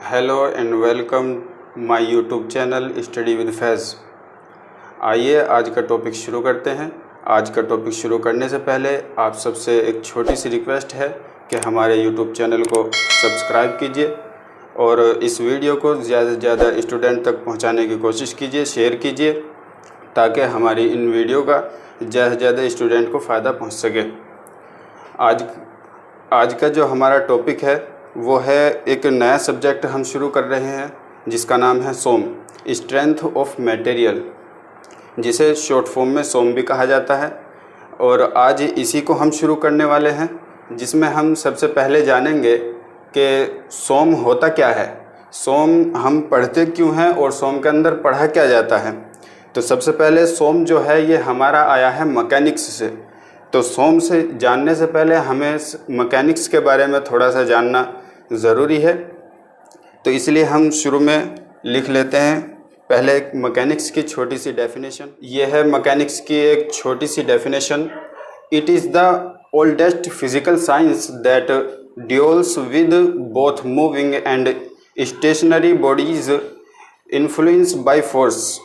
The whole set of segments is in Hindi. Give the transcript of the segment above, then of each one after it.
Hello and welcome my YouTube channel study with Faiz. आइए आज का टॉपिक शुरू करते हैं। आज का टॉपिक शुरू करने से पहले आप सबसे एक छोटी सी रिक्वेस्ट है कि हमारे यूट्यूब चैनल को सब्सक्राइब कीजिए और इस वीडियो को ज़्यादा से ज़्यादा स्टूडेंट तक पहुंचाने की कोशिश कीजिए, शेयर कीजिए, ताकि हमारी इन वीडियो का ज़्यादा से ज़्यादा स्टूडेंट को फ़ायदा पहुँच सके। आज का जो हमारा टॉपिक है वो है एक नया सब्जेक्ट हम शुरू कर रहे हैं जिसका नाम है सोम, स्ट्रेंथ ऑफ मटेरियल, जिसे शॉर्ट फॉर्म में सोम भी कहा जाता है। और आज इसी को हम शुरू करने वाले हैं, जिसमें हम सबसे पहले जानेंगे कि सोम होता क्या है, सोम हम पढ़ते क्यों हैं और सोम के अंदर पढ़ा क्या जाता है। तो सबसे पहले सोम जो है ये हमारा आया है मैकेनिक्स से। तो सोम से जानने से पहले हमें मैकेनिक्स के बारे में थोड़ा सा जानना ज़रूरी है, तो इसलिए हम शुरू में लिख लेते हैं पहले एक मैकेनिक्स की छोटी सी डेफिनेशन। ये है मैकेनिक्स की एक छोटी सी definition. It is the oldest physical science that deals with both moving and stationary bodies influence by force.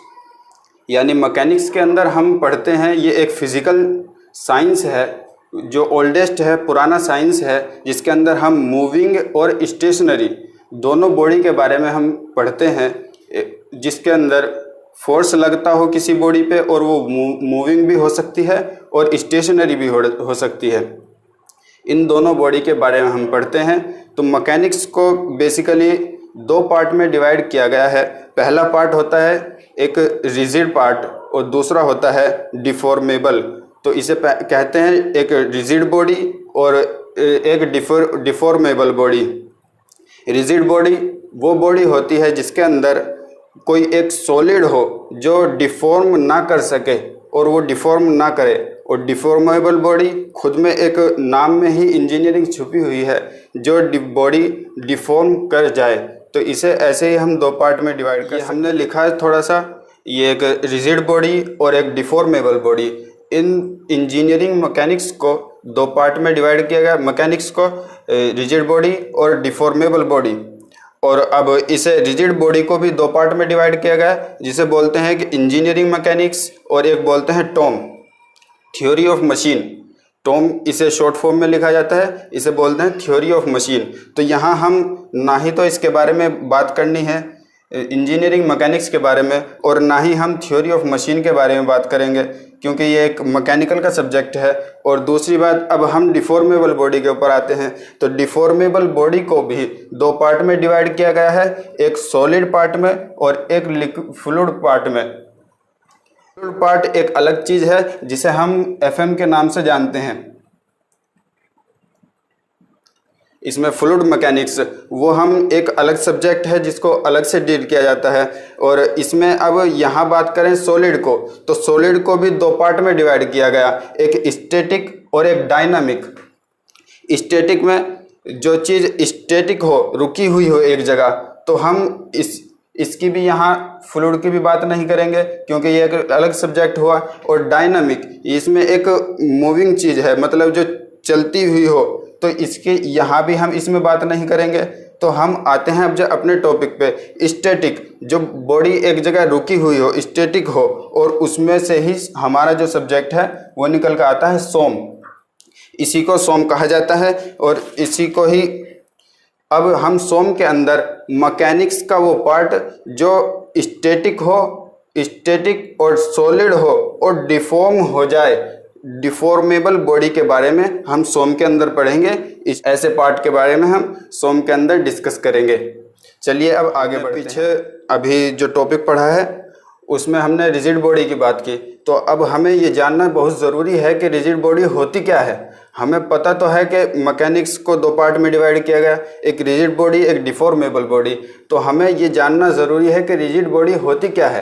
यानी मैकेनिक्स के अंदर हम पढ़ते हैं, ये एक फिज़िकल साइंस है जो ओल्डेस्ट है, पुराना साइंस है, जिसके अंदर हम मूविंग और स्टेशनरी दोनों बॉडी के बारे में हम पढ़ते हैं, जिसके अंदर फोर्स लगता हो किसी बॉडी पे और वो मूविंग भी हो सकती है और स्टेशनरी भी हो सकती है। इन दोनों बॉडी के बारे में हम पढ़ते हैं। तो मैकेनिक्स को बेसिकली दो पार्ट में डिवाइड किया गया है। पहला पार्ट होता है एक रिजिड पार्ट और दूसरा होता है डिफॉर्मेबल। तो इसे कहते हैं एक रिजिड बॉडी और एक डिफॉर्मेबल बॉडी। रिजिड बॉडी वो बॉडी होती है जिसके अंदर कोई एक सॉलिड हो जो डिफॉर्म ना कर सके और वो डिफॉर्म ना करे। और डिफॉर्मेबल बॉडी खुद में एक नाम में ही इंजीनियरिंग छुपी हुई है, जो बॉडी डिफॉर्म कर जाए। तो इसे ऐसे ही हम दो पार्ट में डिवाइड कर हमने लिखा है थोड़ा सा, ये एक रिजिड बॉडी और एक डिफॉर्मेबल बॉडी। इन इंजीनियरिंग मैकेनिक्स को दो पार्ट में डिवाइड किया गया, मैकेनिक्स को रिजिड बॉडी और डिफॉर्मेबल बॉडी। और अब इसे रिजिड बॉडी को भी दो पार्ट में डिवाइड किया गया, जिसे बोलते हैं कि इंजीनियरिंग मैकेनिक्स, और एक बोलते हैं Tom, theory of machine. Tom इसे शॉर्ट फॉर्म में लिखा जाता है, इसे बोलते हैं थ्योरी ऑफ मशीन। तो यहाँ हम ना ही तो इसके बारे में बात करनी है इंजीनियरिंग मैकेनिक्स के बारे में, और ना ही हम थ्योरी ऑफ मशीन के बारे में बात करेंगे, क्योंकि ये एक मैकेनिकल का सब्जेक्ट है। और दूसरी बात, अब हम डिफॉर्मेबल बॉडी के ऊपर आते हैं। तो डिफॉर्मेबल बॉडी को भी दो पार्ट में डिवाइड किया गया है, एक सॉलिड पार्ट में और एक फ्लूइड पार्ट में। फ्लूइड पार्ट एक अलग चीज़ है जिसे हम एफएम के नाम से जानते हैं। इसमें फ्लूइड मैकेनिक्स वो हम एक अलग सब्जेक्ट है जिसको अलग से डील किया जाता है। और इसमें अब यहाँ बात करें सॉलिड को, तो सॉलिड को भी दो पार्ट में डिवाइड किया गया, एक स्टैटिक और एक डायनामिक। स्टैटिक में जो चीज़ स्टैटिक हो, रुकी हुई हो एक जगह, तो हम इसकी भी यहाँ फ्लूइड की भी बात नहीं करेंगे क्योंकि ये एक अलग सब्जेक्ट हुआ। और डायनामिक, इसमें एक मूविंग चीज़ है, मतलब जो चलती हुई हो, तो इसके यहाँ भी हम इसमें बात नहीं करेंगे। तो हम आते हैं अब जो अपने टॉपिक पे, स्टैटिक, जो बॉडी एक जगह रुकी हुई हो, स्टैटिक हो, और उसमें से ही हमारा जो सब्जेक्ट है वो निकल कर आता है सोम। इसी को सोम कहा जाता है। और इसी को ही अब हम सोम के अंदर मैकेनिक्स का वो पार्ट जो स्टैटिक हो, स्टैटिक और सॉलिड हो और डिफॉर्म हो जाए, डिफॉर्मेबल बॉडी के बारे में हम सोम के अंदर पढ़ेंगे। इस ऐसे पार्ट के बारे में हम सोम के अंदर डिस्कस करेंगे। चलिए अब आगे बढ़ते हैं। पीछे अभी जो टॉपिक पढ़ा है उसमें हमने रिजिड बॉडी की बात की, तो अब हमें ये जानना बहुत ज़रूरी है कि रिजिड बॉडी होती क्या है। हमें पता तो है कि मैकेनिक्स को दो पार्ट में डिवाइड किया गया, एक रिजिड बॉडी, एक डिफॉर्मेबल बॉडी। तो हमें ये जानना ज़रूरी है कि रिजिड बॉडी होती क्या है।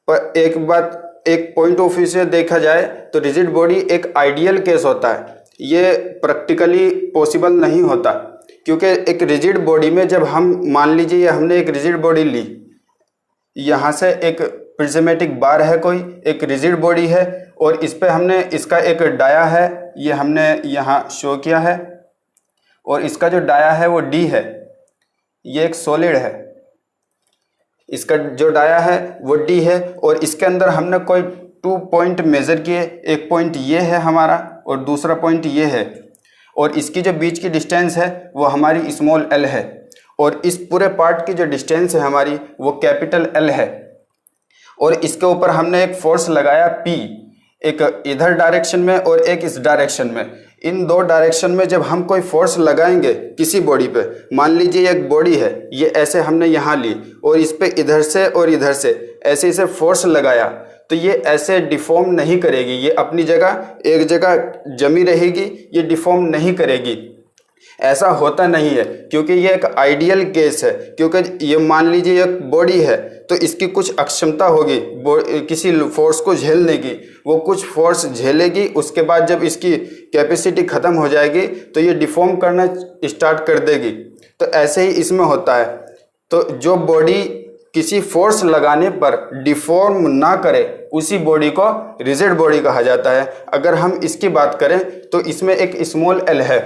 पर एक बात, एक पॉइंट ऑफ व्यू से देखा जाए तो रिजिड बॉडी एक आइडियल केस होता है, ये प्रैक्टिकली पॉसिबल नहीं होता। क्योंकि एक रिजिड बॉडी में जब हम, मान लीजिए हमने एक रिजिड बॉडी ली, यहाँ से एक प्रिज्मेटिक बार है, कोई एक रिजिड बॉडी है, और इस पे हमने, इसका एक डाया है, ये हमने यहाँ शो किया है, और इसका जो डाया है वो डी है। ये एक सॉलिड है, इसका जो डाया है वो डी है, और इसके अंदर हमने कोई 2 पॉइंट मेज़र किए, एक पॉइंट ये है हमारा और दूसरा पॉइंट ये है, और इसकी जो बीच की डिस्टेंस है वो हमारी स्मॉल एल है, और इस पूरे पार्ट की जो डिस्टेंस है हमारी वो कैपिटल एल है, और इसके ऊपर हमने एक फोर्स लगाया पी, एक इधर डायरेक्शन में और एक इस डायरेक्शन में। इन दो डायरेक्शन में जब हम कोई फोर्स लगाएंगे किसी बॉडी पे, मान लीजिए एक बॉडी है, ये ऐसे हमने यहाँ ली और इस पे इधर से और इधर से ऐसे इसे फोर्स लगाया, तो ये ऐसे डिफॉर्म नहीं करेगी, ये अपनी जगह एक जगह जमी रहेगी, ये डिफॉर्म नहीं करेगी। ऐसा होता नहीं है, क्योंकि ये एक आइडियल केस है, क्योंकि ये मान लीजिए एक बॉडी है तो इसकी कुछ अक्षमता होगी किसी फोर्स को झेलने की, वो कुछ फोर्स झेलेगी, उसके बाद जब इसकी कैपेसिटी ख़त्म हो जाएगी तो ये डिफॉर्म करना स्टार्ट कर देगी। तो ऐसे ही इसमें होता है, तो जो बॉडी किसी फोर्स लगाने पर डिफॉर्म ना करे उसी बॉडी को रिजिड बॉडी कहा जाता है। अगर हम इसकी बात करें तो इसमें एक स्मॉल एल है,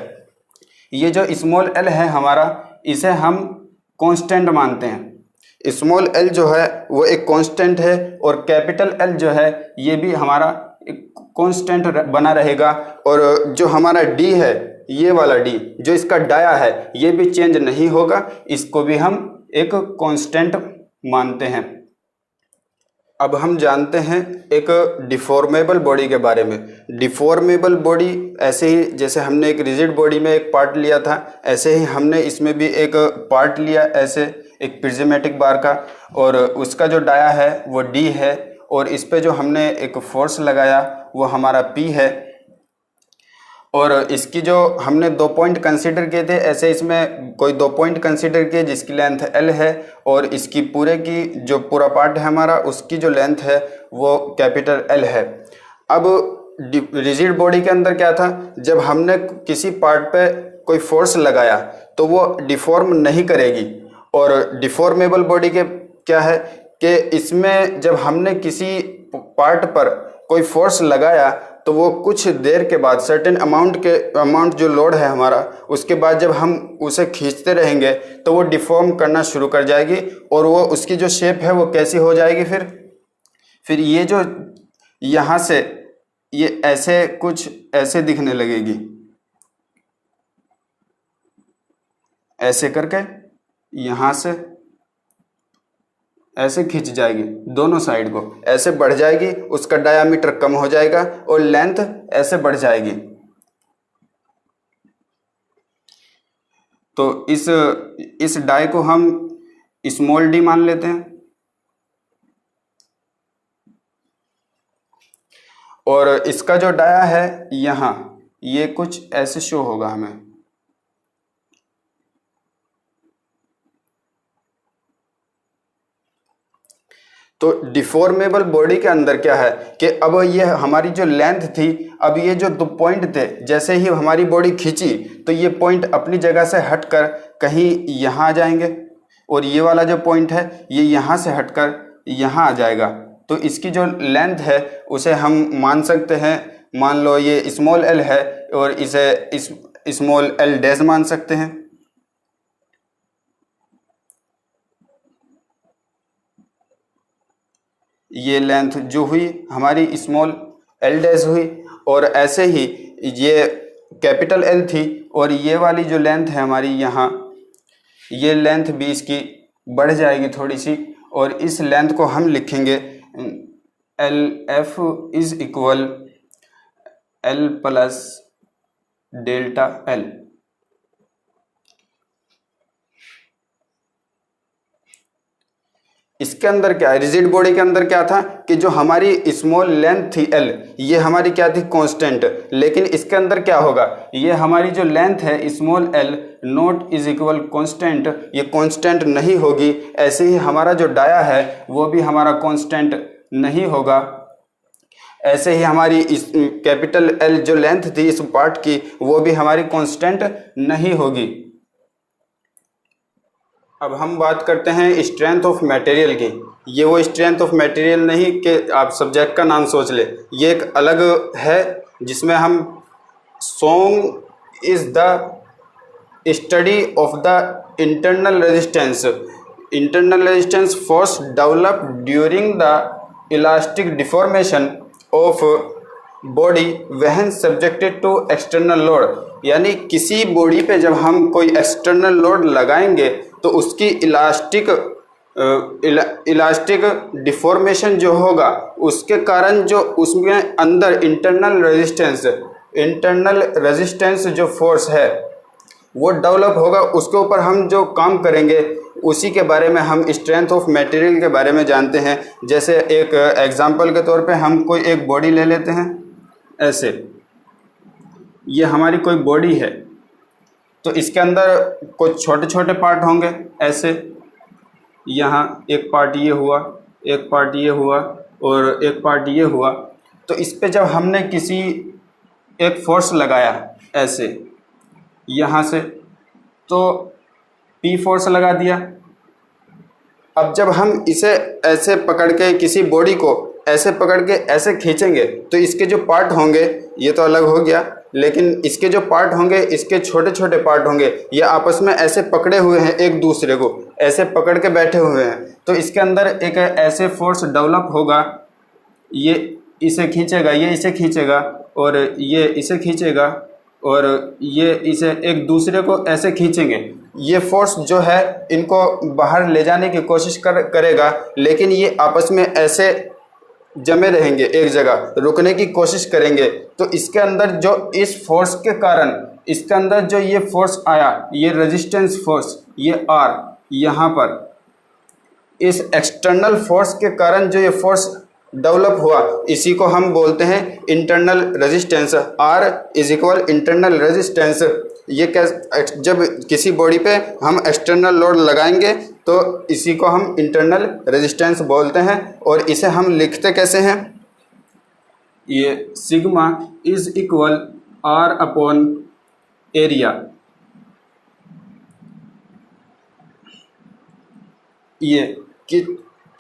ये जो स्मॉल एल है हमारा, इसे हम कांस्टेंट मानते हैं। स्मॉल एल जो है वो एक कांस्टेंट है, और कैपिटल एल जो है ये भी हमारा एक कांस्टेंट बना रहेगा, और जो हमारा डी है, ये वाला डी जो इसका डाया है, ये भी चेंज नहीं होगा, इसको भी हम एक कांस्टेंट मानते हैं। अब हम जानते हैं एक डिफॉर्मेबल बॉडी के बारे में। डिफॉर्मेबल बॉडी ऐसे ही जैसे हमने एक रिजिड बॉडी में एक पार्ट लिया था, ऐसे ही हमने इसमें भी एक पार्ट लिया, ऐसे एक प्रिज्मेटिक बार का, और उसका जो डाया है वो डी है, और इस पे जो हमने एक फोर्स लगाया वो हमारा पी है, और इसकी जो हमने 2 पॉइंट कंसीडर किए थे, ऐसे इसमें कोई 2 पॉइंट कंसीडर किए जिसकी लेंथ एल है, और इसकी पूरे की जो पूरा पार्ट है हमारा उसकी जो लेंथ है वो कैपिटल एल है। अब रिजिड बॉडी के अंदर क्या था, जब हमने किसी पार्ट पे कोई फोर्स लगाया तो वो डिफॉर्म नहीं करेगी, और डिफॉर्मेबल बॉडी के क्या है कि इसमें जब हमने किसी पार्ट पर कोई फोर्स लगाया तो वो कुछ देर के बाद सर्टेन अमाउंट जो लोड है हमारा, उसके बाद जब हम उसे खींचते रहेंगे तो वो डिफॉर्म करना शुरू कर जाएगी, और वो उसकी जो शेप है वो कैसी हो जाएगी, फिर ये जो यहाँ से ये ऐसे कुछ ऐसे दिखने लगेगी, ऐसे करके यहाँ से ऐसे खींच जाएगी, दोनों साइड को ऐसे बढ़ जाएगी, उसका डायामीटर कम हो जाएगा और लेंथ ऐसे बढ़ जाएगी। तो इस डाई को हम स्मॉल डी मान लेते हैं, और इसका जो डाया है यहाँ ये कुछ ऐसे शो होगा हमें। तो डिफॉर्मेबल बॉडी के अंदर क्या है कि अब ये हमारी जो लेंथ थी, अब ये जो 2 पॉइंट थे, जैसे ही हमारी बॉडी खींची तो ये पॉइंट अपनी जगह से हटकर कहीं यहाँ आ जाएंगे, और ये वाला जो पॉइंट है ये यहाँ से हटकर यहाँ आ जाएगा। तो इसकी जो लेंथ है उसे हम मान सकते हैं, मान लो ये स्मॉल एल है और इसे स्मॉल एल डैश मान सकते हैं। ये लेंथ जो हुई हमारी स्मॉल एल डैश हुई, और ऐसे ही ये कैपिटल एल थी, और ये वाली जो लेंथ है हमारी यहाँ, ये लेंथ भी इसकी बढ़ जाएगी थोड़ी सी, और इस लेंथ को हम लिखेंगे L F is equal L plus delta L. इसके अंदर क्या है, रिजिड बॉडी के अंदर क्या था कि जो हमारी स्मॉल लेंथ थी एल, ये हमारी क्या थी, कांस्टेंट। लेकिन इसके अंदर क्या होगा, ये हमारी जो लेंथ है small L not is equal constant, ये कांस्टेंट नहीं होगी। ऐसे ही हमारा जो डाया है वो भी हमारा कांस्टेंट नहीं होगा। ऐसे ही हमारी इस कैपिटल एल जो लेंथ थी इस पार्ट की, वो भी हमारी कांस्टेंट नहीं होगी। अब हम बात करते हैं स्ट्रेंथ ऑफ मटेरियल की। ये वो स्ट्रेंथ ऑफ मटेरियल नहीं कि आप सब्जेक्ट का नाम सोच ले, ये एक अलग है जिसमें हम सॉन्ग is the study of the internal resistance, internal resistance force develop during the elastic deformation of body when subjected to external load, यानी किसी बॉडी पे जब हम कोई एक्सटर्नल लोड लगाएंगे तो उसकी इलास्टिक डिफॉर्मेशन जो होगा उसके कारण जो उसमें अंदर इंटरनल रेजिस्टेंस जो फोर्स है वो डेवलप होगा, उसके ऊपर हम जो काम करेंगे उसी के बारे में हम स्ट्रेंथ ऑफ मटेरियल के बारे में जानते हैं। जैसे एक एग्जांपल के तौर पे हम कोई एक बॉडी ले लेते हैं, ऐसे ये हमारी कोई बॉडी है, तो इसके अंदर कुछ छोटे छोटे पार्ट होंगे, ऐसे यहाँ एक पार्ट ये हुआ, एक पार्ट ये हुआ और एक पार्ट ये हुआ। तो इस पे जब हमने किसी एक फोर्स लगाया ऐसे यहाँ से, तो पी फोर्स लगा दिया। अब जब हम इसे ऐसे पकड़ के किसी बॉडी को ऐसे पकड़ के ऐसे खींचेंगे तो इसके जो पार्ट होंगे ये तो अलग हो गया, लेकिन इसके जो पार्ट होंगे, इसके छोटे छोटे पार्ट होंगे, ये आपस में ऐसे पकड़े हुए हैं, एक दूसरे को ऐसे पकड़ के बैठे हुए हैं। तो इसके अंदर एक ऐसे फोर्स डेवलप होगा, ये इसे खींचेगा, ये इसे खींचेगा और ये इसे खींचेगा और ये इसे एक दूसरे को ऐसे खींचेंगे। ये फोर्स जो है इनको बाहर ले जाने की कोशिश करेगा, लेकिन ये आपस में ऐसे जमे रहेंगे, एक जगह रुकने की कोशिश करेंगे। तो इसके अंदर जो इस फोर्स के कारण इसके अंदर जो ये फोर्स आया, ये रेजिस्टेंस फोर्स, ये आर यहाँ पर, इस एक्सटर्नल फोर्स के कारण जो ये फोर्स डेवलप हुआ, इसी को हम बोलते हैं internal resistance. R is equal internal resistance. ये जब किसी बॉडी पे हम एक्सटर्नल लोड लगाएंगे तो इसी को हम इंटरनल रेजिस्टेंस बोलते हैं। और इसे हम लिखते कैसे हैं, ये sigma is equal R upon area. ये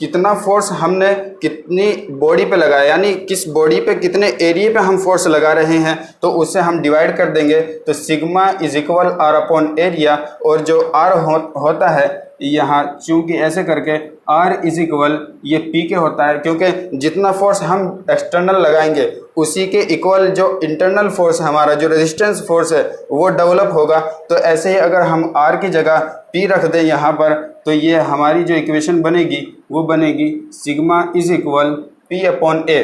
कितना फोर्स हमने कितनी बॉडी पे लगाया, यानी किस बॉडी पे कितने एरिया पे हम फोर्स लगा रहे हैं, तो उससे हम डिवाइड कर देंगे। तो sigma is equal R upon area, और जो आर होता है यहाँ, चूंकि ऐसे करके आर इज इक्वल ये पी के होता है, क्योंकि जितना फोर्स हम एक्सटर्नल लगाएंगे उसी के इक्वल जो इंटरनल फोर्स है हमारा, जो रेजिस्टेंस फोर्स है वो डेवलप होगा। तो ऐसे ही अगर हम आर की जगह पी रख दें यहाँ पर, तो ये हमारी जो इक्वेशन बनेगी वो बनेगी sigma is equal P upon A.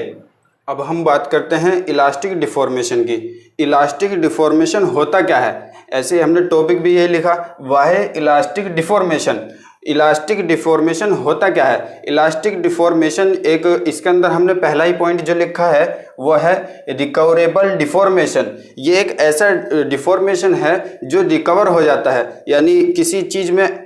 अब हम बात करते हैं इलास्टिक डिफॉर्मेशन की। इलास्टिक डिफॉर्मेशन होता क्या है, ऐसे ही हमने टॉपिक भी ये लिखा, वह है इलास्टिक डिफॉर्मेशन। इलास्टिक डिफॉर्मेशन होता क्या है, इलास्टिक डिफॉर्मेशन एक, इसके अंदर हमने पहला ही पॉइंट जो लिखा है वो है रिकवरेबल डिफॉर्मेशन। ये एक ऐसा डिफॉर्मेशन है जो रिकवर हो जाता है, यानी किसी चीज़ में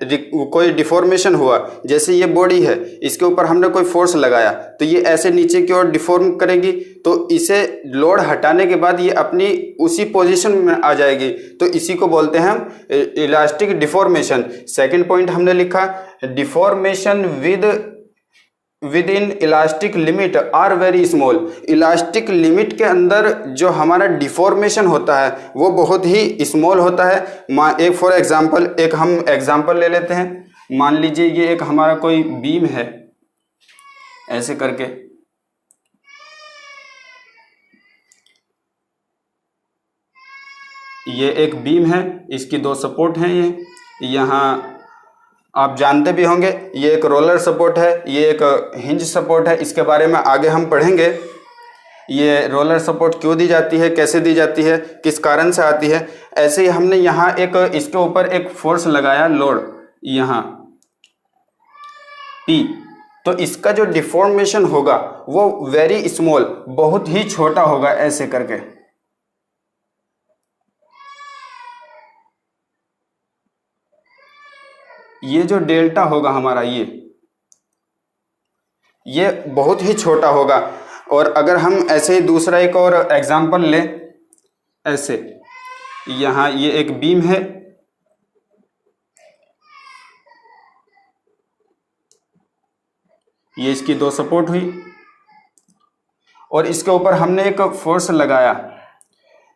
कोई डिफॉर्मेशन हुआ, जैसे ये बॉडी है, इसके ऊपर हमने कोई फोर्स लगाया तो ये ऐसे नीचे की ओर डिफॉर्म करेगी, तो इसे लोड हटाने के बाद ये अपनी उसी पोजीशन में आ जाएगी। तो इसी को बोलते हैं हम इलास्टिक डिफॉर्मेशन। सेकंड पॉइंट हमने लिखा deformation within elastic limit are very small. Elastic limit के अंदर जो हमारा डिफॉर्मेशन होता है वो बहुत ही स्मॉल होता है। एक फॉर एग्जांपल, एक हम एग्जांपल ले लेते हैं। मान लीजिए ये एक हमारा कोई बीम है, ऐसे करके ये एक बीम है, इसकी दो सपोर्ट हैं। ये यहाँ आप जानते भी होंगे, ये एक रोलर सपोर्ट है, ये एक हिंज सपोर्ट है। इसके बारे में आगे हम पढ़ेंगे। ये रोलर सपोर्ट क्यों दी जाती है, कैसे दी जाती है, किस कारण से आती है। ऐसे ही हमने यहाँ एक इसके ऊपर एक फोर्स लगाया, लोड यहाँ P, तो इसका जो डिफॉर्मेशन होगा वो वेरी स्मॉल, बहुत ही छोटा होगा, ऐसे करके। ये जो डेल्टा होगा हमारा, ये बहुत ही छोटा होगा। और अगर हम ऐसे ही दूसरा एक और एग्जांपल लें, ऐसे यहाँ ये एक बीम है, ये इसकी दो सपोर्ट हुई और इसके ऊपर हमने एक फोर्स लगाया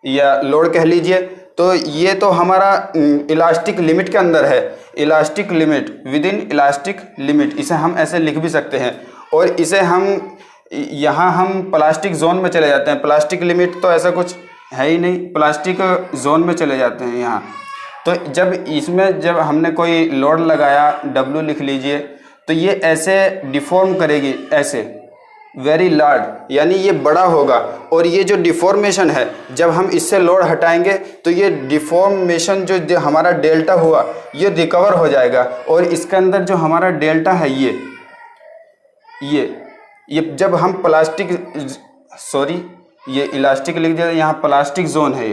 या लोड कह लीजिए। तो ये तो हमारा इलास्टिक लिमिट के अंदर है। Elastic limit, with in elastic limit, इसे हम ऐसे लिख भी सकते हैं। और इसे हम यहाँ हम प्लास्टिक जोन में चले जाते हैं। प्लास्टिक लिमिट तो ऐसा कुछ है ही नहीं, प्लास्टिक जोन में चले जाते हैं यहाँ। तो जब हमने कोई लोड लगाया, W लिख लीजिए, तो ये ऐसे डिफॉर्म करेगी, ऐसे वेरी लार्ज, यानी ये बड़ा होगा। और ये जो डिफॉर्मेशन है, जब हम इससे लोड हटाएंगे तो ये डिफॉर्मेशन जो हमारा डेल्टा हुआ ये रिकवर हो जाएगा। और इसके अंदर जो हमारा डेल्टा है ये जब हम ये इलास्टिक लिख दिया, यहाँ प्लास्टिक जोन है,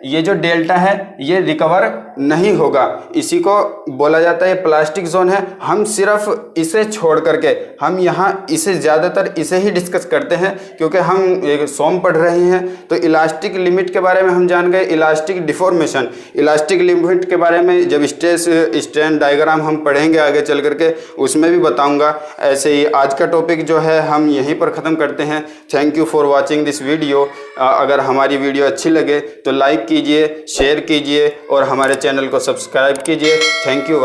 ये जो डेल्टा है ये रिकवर नहीं होगा, इसी को बोला जाता है प्लास्टिक जोन है। हम सिर्फ इसे छोड़ करके हम यहाँ इसे ज़्यादातर इसे ही डिस्कस करते हैं, क्योंकि हम एक सोम पढ़ रहे हैं। तो इलास्टिक लिमिट के बारे में हम जान गए, इलास्टिक डिफॉर्मेशन, इलास्टिक लिमिट के बारे में जब स्ट्रेस स्ट्रेन डायग्राम हम पढ़ेंगे आगे चल करके, उसमें भी बताऊँगा। ऐसे ही आज का टॉपिक जो है हम यहीं पर ख़त्म करते हैं। Thank you for watching this video. अगर हमारी वीडियो अच्छी लगे तो लाइक कीजिए, शेयर कीजिए और हमारे चैनल को सब्सक्राइब कीजिए। Thank you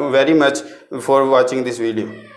very much for watching this video.